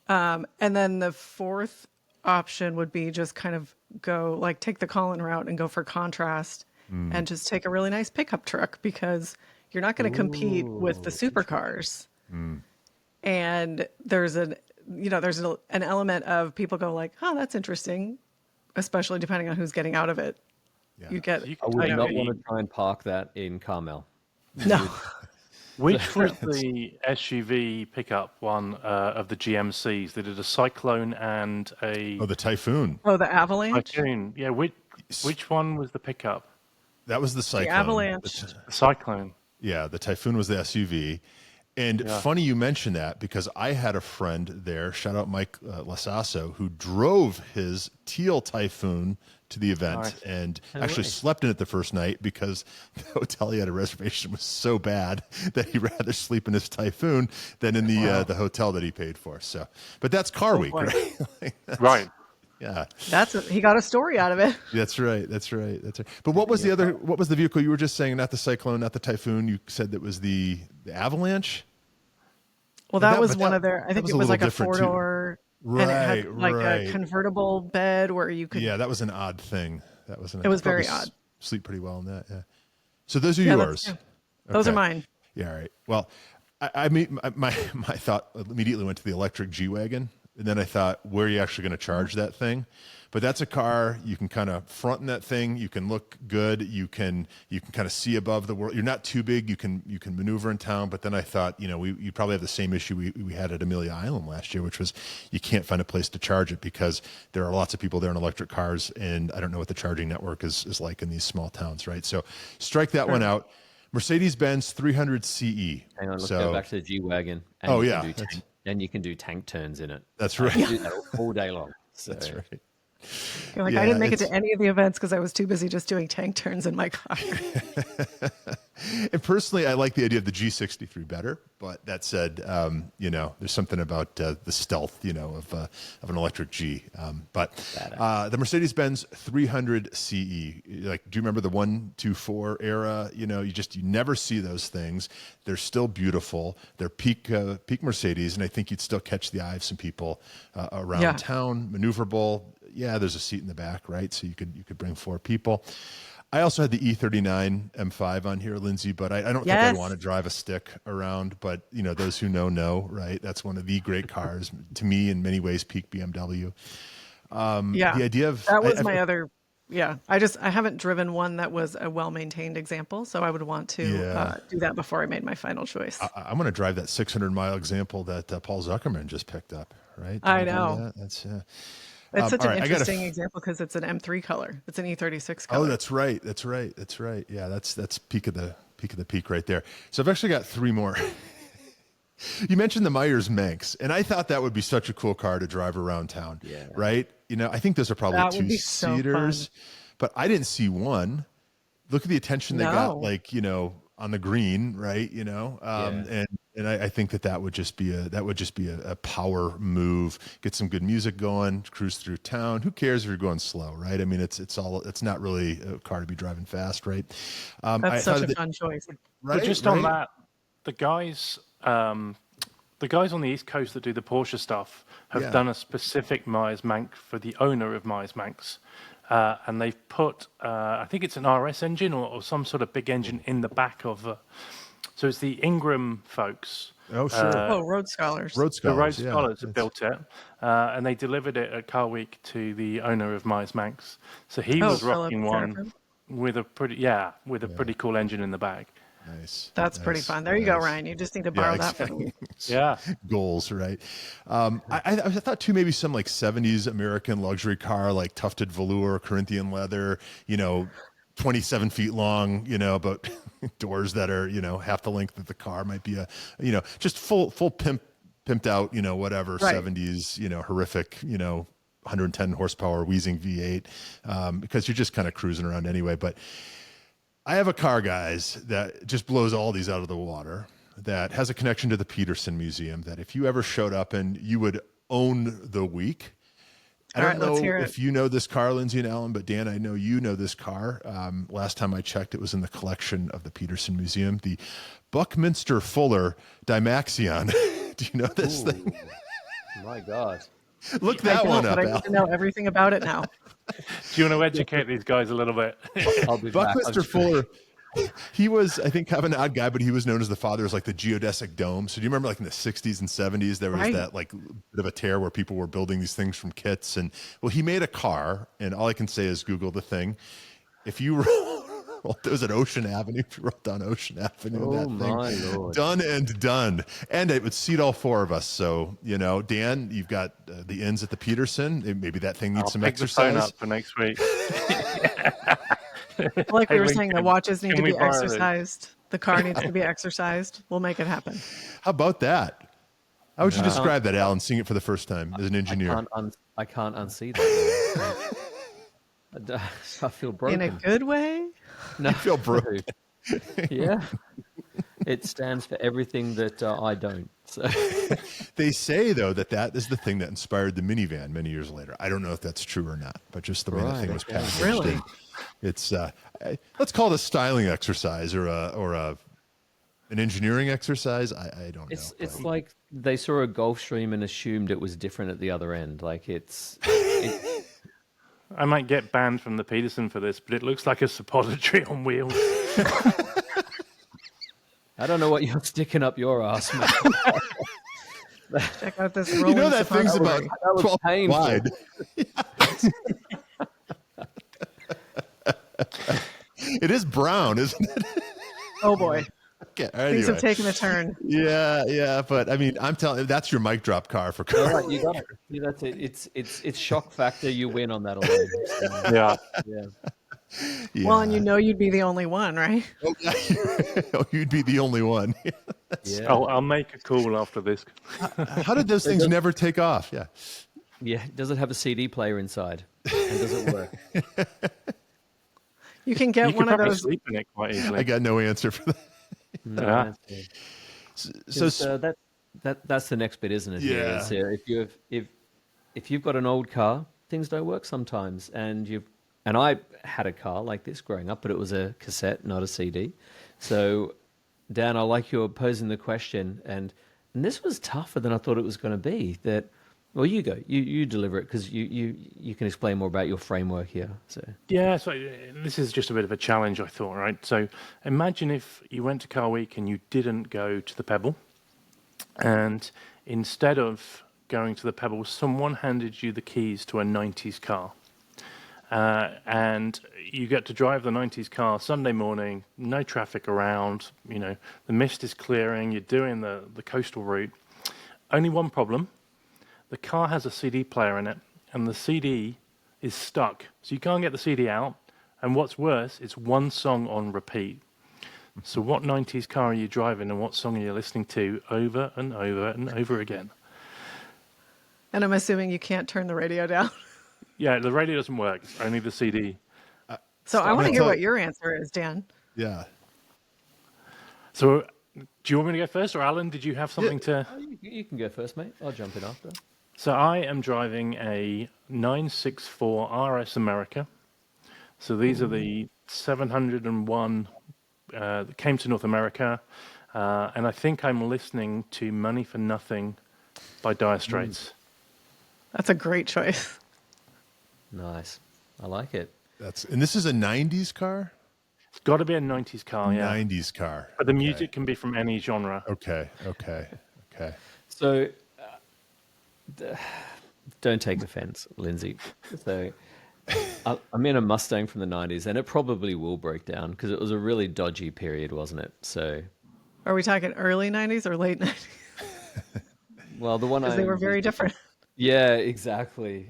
And then the fourth option would be just kind of go, like, take the Colin route and go for contrast and just take a really nice pickup truck, because you're not going to compete with the supercars. And there's an element of people go like, oh, that's interesting, especially depending on who's getting out of it. Yeah. You get. I would not want to try and park that in Carmel. No. Which was the SUV pickup one of the GMCs? They did a Cyclone and a... Oh, the Typhoon. Oh, the Avalanche? Typhoon. Yeah, which one was the pickup? That was the Cyclone. The Avalanche. The Cyclone. Yeah, the Typhoon was the SUV. And funny you mention that, because I had a friend there, shout out Mike Lasasso, who drove his teal Typhoon to the event and actually slept in it the first night because the hotel he had a reservation was so bad that he'd rather sleep in his Typhoon than in the hotel that he paid for. So, but that's Car Week, right? Right. Yeah. He got a story out of it. That's right. But what was what was the vehicle you were just saying? Not the Cyclone, not the Typhoon. You said that was the Avalanche? Well, that was one of their, I think it was like a 4-door, right, and it had like a convertible bed where you could. Yeah, that was an odd thing. It was very odd. Sleep pretty well in that. Yeah. So those are yours. Those are mine. Yeah. All right. Well, I mean, my thought immediately went to the electric G-Wagon, and then I thought, where are you actually going to charge that thing? But that's a car you can kind of front in that thing. You can look good. You can kind of see above the world. You're not too big. You can maneuver in town. But then I thought, you probably have the same issue we had at Amelia Island last year, which was you can't find a place to charge it because there are lots of people there in electric cars, and I don't know what the charging network is like in these small towns, right? So strike that one out. Mercedes-Benz 300 CE. Hang on, let's go back to the G-Wagon. And you can do tank turns in it. That's right. You can do that all day long. So. That's right. You're like, I didn't make it to any of the events because I was too busy just doing tank turns in my car. And personally, I like the idea of the G63 better. But that said, there's something about the stealth, of an electric G. But the Mercedes-Benz 300 CE, like, do you remember the 124 era? You never see those things. They're still beautiful. They're peak Mercedes, and I think you'd still catch the eye of some people around town, maneuverable. Yeah, there's a seat in the back, right? So you could bring 4 people. I also had the E39 M5 on here, Lindsay, but I don't think I'd want to drive a stick around. But those who know, right? That's one of the great cars to me, in many ways, peak BMW. The idea of that was my other. Yeah, I haven't driven one that was a well-maintained example, so I would want to do that before I made my final choice. I'm going to drive that 600-mile example that Paul Zuckerman just picked up, right? I know. That's. It's such an interesting example because it's an M3 color. It's an E36 color. Oh, that's right. Yeah, that's peak of the peak right there. So I've actually got 3 more. You mentioned the Myers Manx, and I thought that would be such a cool car to drive around town. Yeah. Right? I think those are probably 2-seaters, but I didn't see one. Look at the attention they got, on the green, right? And I think that would just be a power move. Get some good music going, cruise through town. Who cares if you're going slow, right? I mean, it's not really a car to be driving fast, right? That's such a fun choice. Right, but just on that, the guys on the East Coast that do the Porsche stuff have done a specific Myers Manx for the owner of Myers Manx. And they've put, I think it's an RS engine or some sort of big engine in the back of. So it's the Ingram folks. Oh, sure. Road Scholars. The Road Scholars have built it, and they delivered it at Car Week to the owner of Myers Manx. So he was rocking one with a pretty cool engine in the back. Nice. That's pretty fun. There you go, Ryan. You just need to borrow that from me. Goals, right? I thought too, maybe some like 70s American luxury car, like tufted velour, Corinthian leather, 27 feet long, but doors that are, half the length of the car, might be just full pimped out, whatever, right. 70s, horrific, 110 horsepower wheezing V8 because you're just kind of cruising around anyway. But I have a car, guys, that just blows all these out of the water, that has a connection to the Peterson Museum, that if you ever showed up and you would own the week. I don't know if you know this car, Lindsay and Alan, but Dan, I know you know this car. Last time I checked, it was in the collection of the Peterson Museum, the Buckminster Fuller Dymaxion. Do you know this thing? My God. Look that one up, Al. I know everything about it now. Do you want to educate these guys a little bit? Buckminster Fuller, he was, I think, kind of an odd guy, but he was known as the father of like the geodesic dome. So do you remember like in the 60s and 70s, there was that like bit of a tear where people were building these things from kits. And well, he made a car, and all I can say is Google the thing. If you it was at Ocean Avenue. If you wrote down Ocean Avenue, that thing, Lord. done and done. And it would seat all four of us. So, you know, Dan, you've got the ins at the Peterson. Maybe that thing needs some exercise. I'll pick the phone up for next week. Like we were saying, the watches need to be exercised. The car needs to be exercised. We'll make it happen. How about that? How would you describe that, Alan, seeing it for the first time as an engineer? I can't unsee that. I feel broken. In a good way? No, I feel broken. Yeah. It stands for everything that I don't. So. They say, though, that is the thing that inspired the minivan many years later. I don't know if that's true or not, but just the way the thing was packaged. Really? It's let's call it a styling exercise or an engineering exercise. I don't know. It's like they saw a Gulfstream and assumed it was different at the other end. Like it's I might get banned from the Peterson for this, but it looks like a suppository on wheels. I don't know what you're sticking up your ass, man. Check out this rolling. You know that thing's about 12 wide. It is brown, isn't it? Oh boy. Okay, Things have taken a turn. Yeah, but I mean, I'm telling you, that's your mic drop car for cars. Right, you got it. Yeah, that's it. It's shock factor. You win on that alone. So, Yeah. Well, and you know you'd be the only one, right? Oh, you'd be the only one. yeah. I'll make a call after this. How did those things never take off? Yeah. Yeah. Does it have a CD player inside? And does it work? You can get one of those. Sleep in it quite easily. I got no answer for that. No. So that's the next bit, isn't it? Yeah. If you've got an old car, things don't work sometimes, and I had a car like this growing up, but it was a cassette, not a CD. So, Dan, I like you posing the question, and this was tougher than I thought it was going to be. Well, you go, you deliver it because you can explain more about your framework here. So this is just a bit of a challenge, I thought, right? So imagine if you went to Car Week and you didn't go to the Pebble, and instead of going to the Pebble, someone handed you the keys to a 90s car. And you get to drive the 90s car Sunday morning, no traffic around, you know, the mist is clearing, you're doing the coastal route. Only one problem, the car has a CD player in it, and the CD is stuck. So you can't get the CD out, and what's worse, it's one song on repeat. So what 90s car are you driving, and what song are you listening to over and over and over again? And I'm assuming you can't turn the radio down. Yeah, the radio doesn't work. It's only the CD. So I want to hear what your answer is, Dan. Yeah. So do you want me to go first, or Alan, did you have something to... You can go first, mate. I'll jump in after. So I am driving a 964 RS America. So these are the 701 that came to North America. And I think I'm listening to Money for Nothing by Dire Straits. That's a great choice. Nice. I like it. And this is a 90s car? It's got to be a 90s car, yeah. 90s car. But the music can be from any genre. Okay. So, don't take offense, Lindsay. So, I'm in a Mustang from the 90s, and it probably will break down because it was a really dodgy period, wasn't it? So, are we talking early 90s or late 90s? Well, the one because they were very different. Yeah, exactly.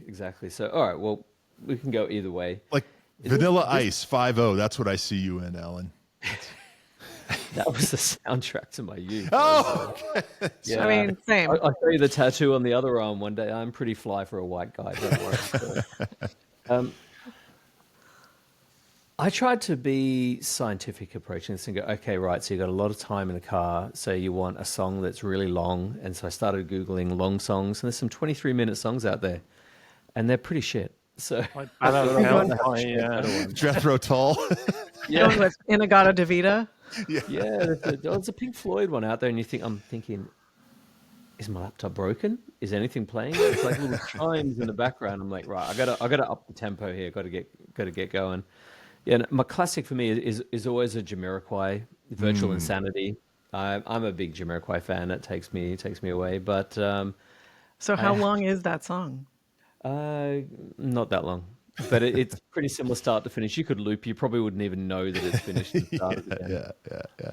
So, all right, well, we can go either way. Like Vanilla Ice 5.0. That's what I see you in, Alan. That was the soundtrack to my youth. Oh, okay. Yeah. I mean, same. I'll show you the tattoo on the other arm one day. I'm pretty fly for a white guy. Don't worry. So, I tried to be scientific approaching this and go, okay, right, so you got a lot of time in the car, so you want a song that's really long. And so I started Googling long songs, and there's some 23-minute songs out there, and they're pretty shit. So I don't know. Jethro Tull. Going with Inagata Devita. Yeah, there's a Pink Floyd one out there, and I'm thinking, is my laptop broken? Is anything playing? It's like little chimes in the background. I'm like, right, I gotta up the tempo here. Got to get going. Yeah, and my classic for me is always a Jamiroquai, Virtual Insanity. I'm a big Jamiroquai fan. It takes me away. But so how long is that song? not that long. But it's pretty similar start to finish. You could loop. You probably wouldn't even know that it's finished and started again. Yeah.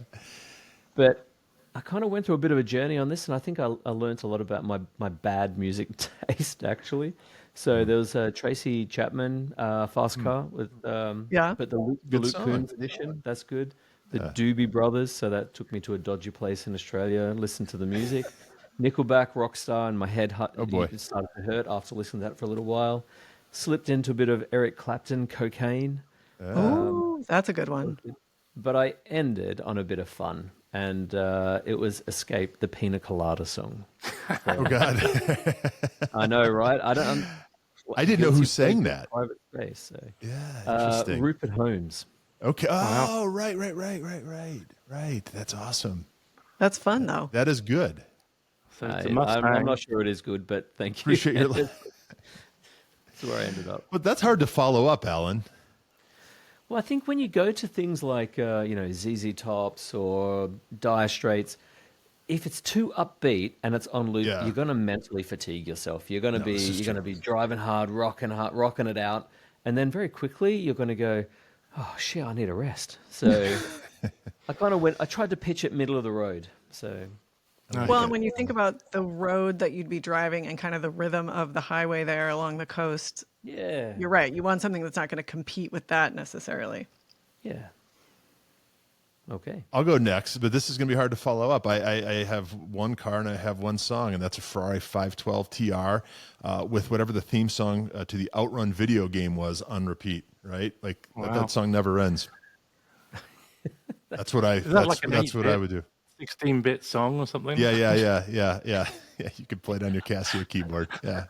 But I kind of went through a bit of a journey on this, and I think I learned a lot about my bad music taste, actually. So there was Tracy Chapman, Fast Car, with but the Luke Combs edition, that's good. The Doobie Brothers, so that took me to a dodgy place in Australia, listened to the music. Nickelback, Rockstar, and my head started to hurt after listening to that for a little while. Slipped into a bit of Eric Clapton, Cocaine. Oh, that's a good one. But I ended on a bit of fun, and it was Escape, the Pina Colada song. So, Oh, God. I know, right? I didn't know who sang that. Private space. So. Yeah, interesting. Rupert Holmes. Okay. Oh, right. That's awesome. That's fun, though. That is good. So I'm not sure it is good, but thank you. Appreciate your. That's where I ended up. But that's hard to follow up, Alan. Well, I think when you go to things like ZZ Tops or Dire Straits, if it's too upbeat and it's on loop, you're going to mentally fatigue yourself. You're going to be driving hard, rocking it out, and then very quickly you're going to go, oh shit, I need a rest. So I tried to pitch it middle of the road. So. Well, and when you think about the road that you'd be driving and kind of the rhythm of the highway there along the coast, you're right. You want something that's not going to compete with that necessarily. Yeah. Okay. I'll go next, but this is going to be hard to follow up. I have one car and I have one song, and that's a Ferrari 512 TR with whatever the theme song to the Outrun video game was on repeat, right? Like that song never ends. That's what I would do. 16-bit song or something? Yeah. You could play it on your Casio keyboard. Yeah.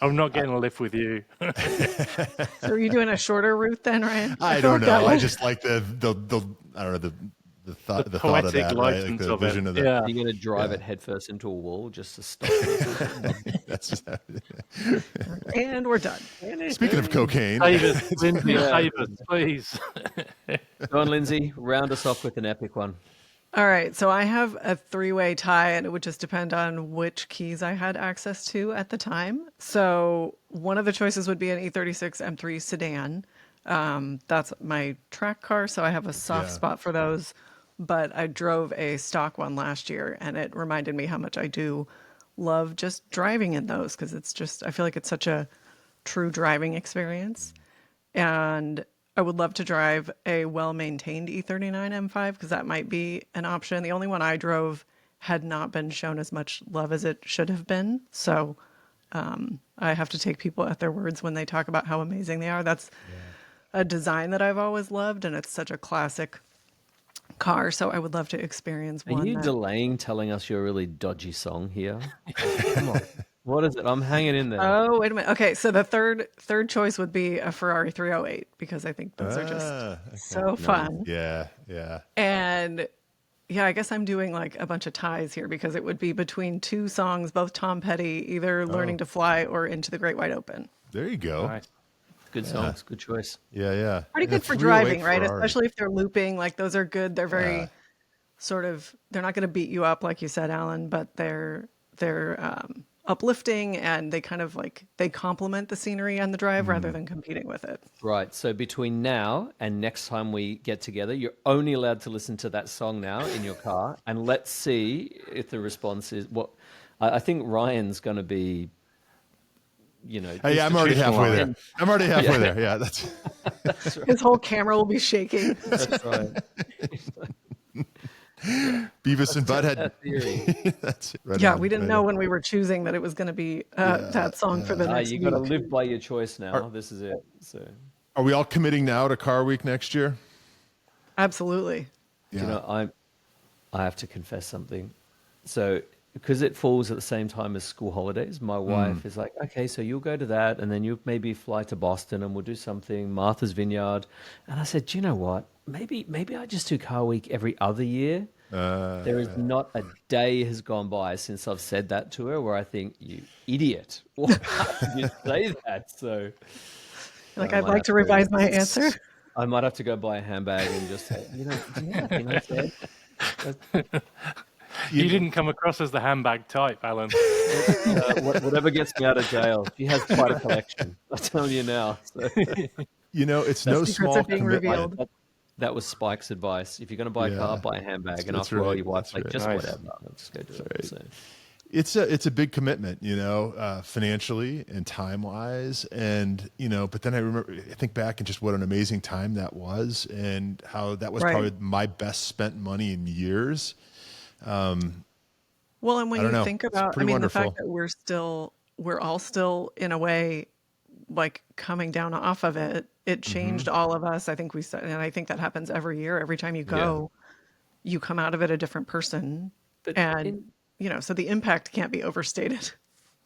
I'm not getting a lift with you. So are you doing a shorter route then, Ryan? I don't know. I just like the I don't know the thought of that, right? Like the vision of that. Yeah. You're going to drive it headfirst into a wall just to stop it. That's and we're done. Speaking of cocaine, Lindsay, please. Go on, Lindsay. Round us off with an epic one. All right, so I have a three-way tie, and it would just depend on which keys I had access to at the time. So one of the choices would be an E36 M3 sedan. That's my track car, so I have a soft spot for those. But I drove a stock one last year, and it reminded me how much I do love just driving in those, because I feel like it's such a true driving experience. And I would love to drive a well-maintained E39 M5 because that might be an option. The only one I drove had not been shown as much love as it should have been. So I have to take people at their words when they talk about how amazing they are. That's a design that I've always loved, and it's such a classic car. So I would love to experience one. Are you delaying telling us your really dodgy song here? Come on. What is it? I'm hanging in there. Oh, wait a minute. Okay, so the third choice would be a Ferrari 308 because I think those are just so fun. Yeah. And I guess I'm doing like a bunch of ties here because it would be between two songs, both Tom Petty, either Learning to Fly or Into the Great Wide Open. There you go. Nice. Good songs. Good choice. Yeah. Pretty good for driving, right? Especially if they're looping. Like those are good. They're very sort of, they're not going to beat you up like you said, Alan, but they're uplifting, and they kind of like they complement the scenery and the drive rather than competing with it. Right. So between now and next time we get together, you're only allowed to listen to that song now in your car, and let's see if the response is what. I think Ryan's going to be. Hey, I'm already halfway there. Yeah, that's right. His whole camera will be shaking. That's right. Beavis and Butthead. That theory. That's it. Right Yeah, on, we didn't right know on. when we were choosing that it was going to be that song for the next You week. got to live by your choice now. This is it. So, Are we all committing now to Car Week next year? Absolutely. Yeah. you know, I have to confess something. So, because it falls at the same time as school holidays, my wife is like, okay, so you'll go to that, and then you'll maybe fly to Boston, and we'll do something, Martha's Vineyard. And I said, do you know what? Maybe I just do Car Week every other year. There is not a day has gone by since I've said that to her where I think, you idiot, why did you say that? So, Like, I'd like to revise my answer. I might have to go buy a handbag and just say, do you know that thing I said? You didn't come across as the handbag type, Alan. Whatever gets me out of jail. She has quite a collection. I'll tell you now. So. It's no small commitment. That was Spike's advice. If you're going to buy a car, buy a handbag. And after all, your wife's like, just whatever. Let's go do it. So. It's a big commitment, financially and time wise. And, but then I think back and just what an amazing time that was and how that was probably my best spent money in years. Well, and when you think about, wonderful. The fact that we're all still in a way, like coming down off of it, it changed all of us. I think we said, and I think that happens every year. Every time you go, you come out of it a different person. But so the impact can't be overstated.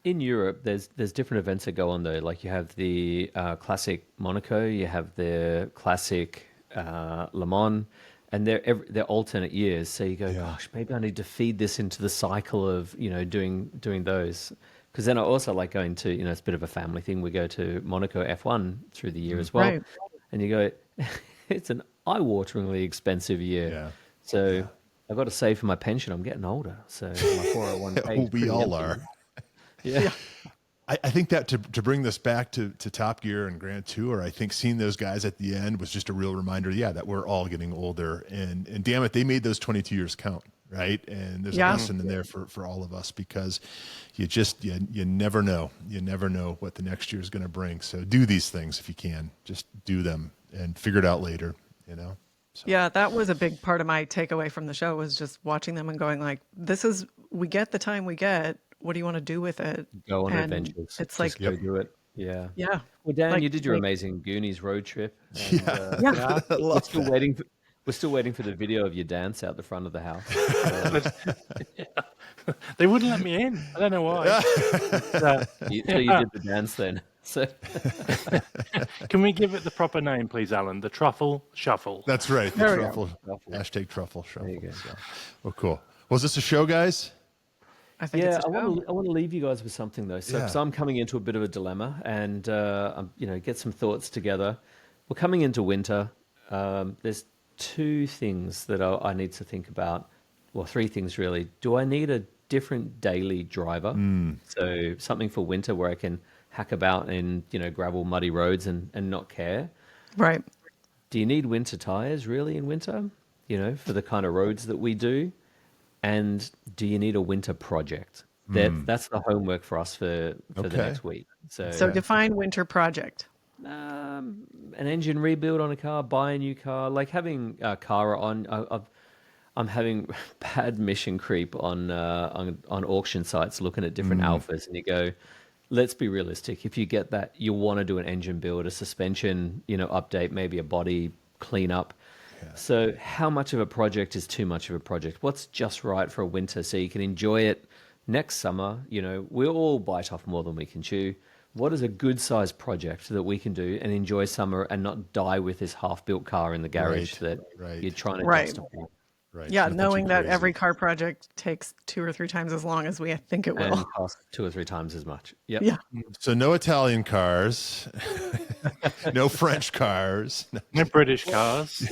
In Europe, there's different events that go on though. Like you have the classic Monaco, you have the classic Le Mans, and they're alternate years. So you go, gosh, maybe I need to feed this into the cycle of doing those. Because then I also like going to it's a bit of a family thing. We go to Monaco F1 through the year as well, right. And you go, it's an eye-wateringly expensive year. Yeah. So I've got to save for my pension. I'm getting older, so my 401k. We all are. Yeah. I think that to bring this back to Top Gear and Grand Tour, I think seeing those guys at the end was just a real reminder, that we're all getting older. And damn it, they made those 22 years count, right? And there's a lesson in there for all of us because you never know. You never know what the next year is going to bring. So do these things if you can. Just do them and figure it out later, So. Yeah, that was a big part of my takeaway from the show was just watching them and going like, we get the time we get. What do you want to do with it? Go on adventures. It's just like, go do it. Yeah. Yeah. Well, Dan, you did your amazing Goonies road trip. And, we're still waiting for the video of your dance out the front of the house. They wouldn't let me in. I don't know why. So you did the dance then. So can we give it the proper name, please, Alan? The Truffle Shuffle. That's right. The truffle. Hashtag Truffle Shuffle. There you go. So. Well, cool. Was this a show, guys? I think it's a show. I want to leave you guys with something though. So I'm coming into a bit of a dilemma, and get some thoughts together. We're coming into winter. There's two things that I need to think about. Well, three things really. Do I need a different daily driver? So something for winter where I can hack about in gravel, muddy roads and not care. Right. Do you need winter tires really in winter? For the kind of roads that we do. And do you need a winter project? That's the homework for us for the next week. So define winter project. An engine rebuild on a car, buy a new car, like having a car on. I'm having bad mission creep on auction sites, looking at different alphas, and you go, let's be realistic. If you get that, you want to do an engine build, a suspension, update, maybe a body cleanup. Yeah. So how much of a project is too much of a project? What's just right for a winter so you can enjoy it next summer? We all bite off more than we can chew. What is a good sized project that we can do and enjoy summer and not die with this half-built car in the garage that you're trying to justify? Right. Yeah, knowing that every car project takes 2 or 3 times as long as we think it will. And costs 2 or 3 times as much. Yep. Yeah. So no Italian cars, no French cars, no British cars.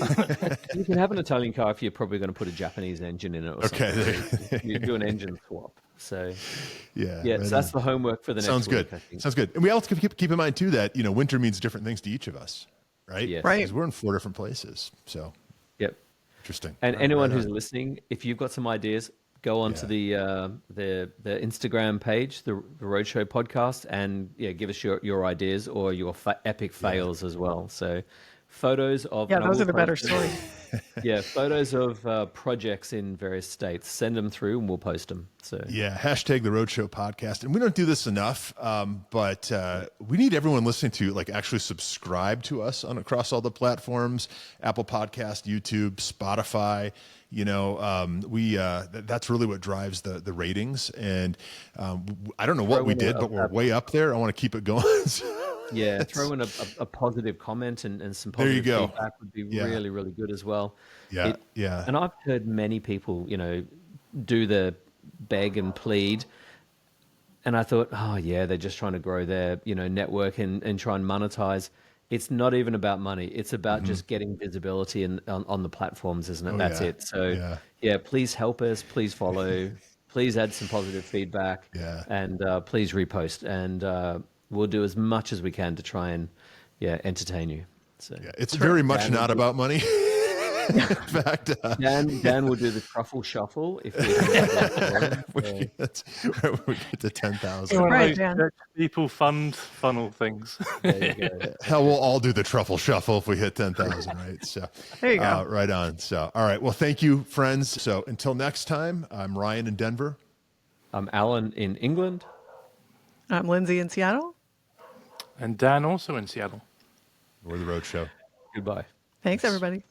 You can have an Italian car if you're probably going to put a Japanese engine in it or something. You do an engine swap. So so that's the homework for the next Sounds week, good. I think. Sounds good. And we also keep in mind too that winter means different things to each of us, right? Yes. Right. Because we're in 4 different places. So interesting. And anyone who's listening, if you've got some ideas, go on to the Instagram page, the Road Show Podcast, and give us your ideas or your epic fails as well. So photos of those are the better stories. Yeah, photos of projects in various states. Send them through, and we'll post them. So hashtag the Road Show Podcast, and we don't do this enough, but we need everyone listening to like actually subscribe to us across all the platforms: Apple Podcast, YouTube, Spotify. That's really what drives the ratings. And I don't know what we did, but we're way up there. I want to keep it going. Yeah, throw in a positive comment and some positive feedback would be really, really good as well. Yeah. And I've heard many people, do the beg and plead. And I thought, they're just trying to grow their, network and try and monetize. It's not even about money. It's about just getting visibility on the platforms, isn't it? That's it. So, please help us. Please follow. Please add some positive feedback. Yeah. And please repost. And we'll do as much as we can to try and entertain you. So it's very much not about money. In fact, Dan will do the truffle shuffle if we get to 10,000. Right, Dan. People funnel things. There you go. Hell, we'll all do the truffle shuffle if we hit 10,000, right? So there you go. Right on. So, all right. Well, thank you, friends. So until next time, I'm Ryan in Denver. I'm Alan in England. I'm Lindsay in Seattle. And Dan also in Seattle. We're the Road Show. Goodbye. Thanks, everybody.